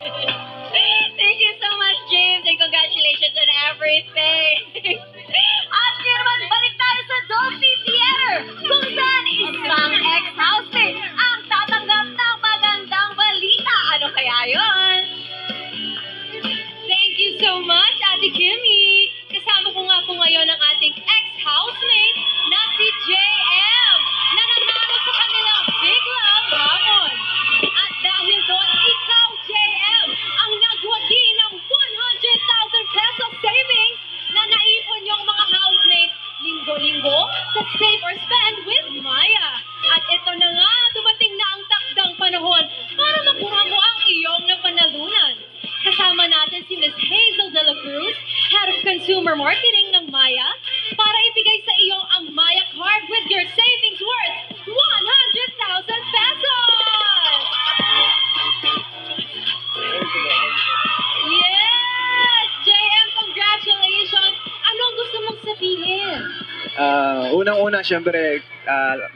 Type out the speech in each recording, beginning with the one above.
Thank you so much, James, and congratulations on everything. At yun naman, balik tayo sa Dolphy Theater, kung saan isang ex-housemate ang tatanggap ng magandang balita. Ano kaya yun? Thank you so much, Ate Kimmy. Kasama ko nga po ngayon ang ating ex-housemate na si JM, na nanalo sa kanilang Big Love Hamon. At dahil doon, ikaw, JM, ang nagwagi ng 100,000 peso savings na naipon yung mga housemates linggo-linggo sa Save or Spend with Maya. At ito na nga, dumating na ang takdang panahon para makuha mo ang iyong napanalunan. Kasama natin si Ms. Hazel de la Cruz, Head of Consumer Marketing ng Maya, para ibigay sa iyo ang Maya Card with your savings worth 100,000 pesos! Yes! JM, congratulations! Anong gusto mong sabihin? Unang-una, syempre,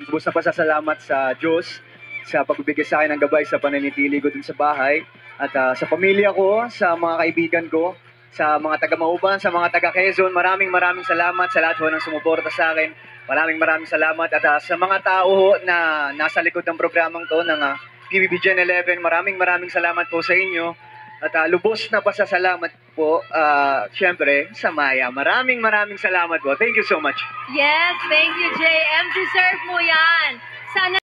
lubos na pasasalamat sa Diyos sa pagbibigay sa akin ng gabay sa pananitili ko dun sa bahay. At sa pamilya ko, sa mga kaibigan ko, sa mga taga-Mauban, sa mga taga-Quezon, maraming salamat sa lahat ho ng sumuporta sa akin. Maraming salamat. At sa mga tao na nasa likod ng programang to, ng PBB Gen 11, maraming salamat po sa inyo. At lubos na pasasalamat po, syempre, sa Maya. Maraming salamat po. Thank you so much. Yes, thank you, JM. Deserve mo yan. Sana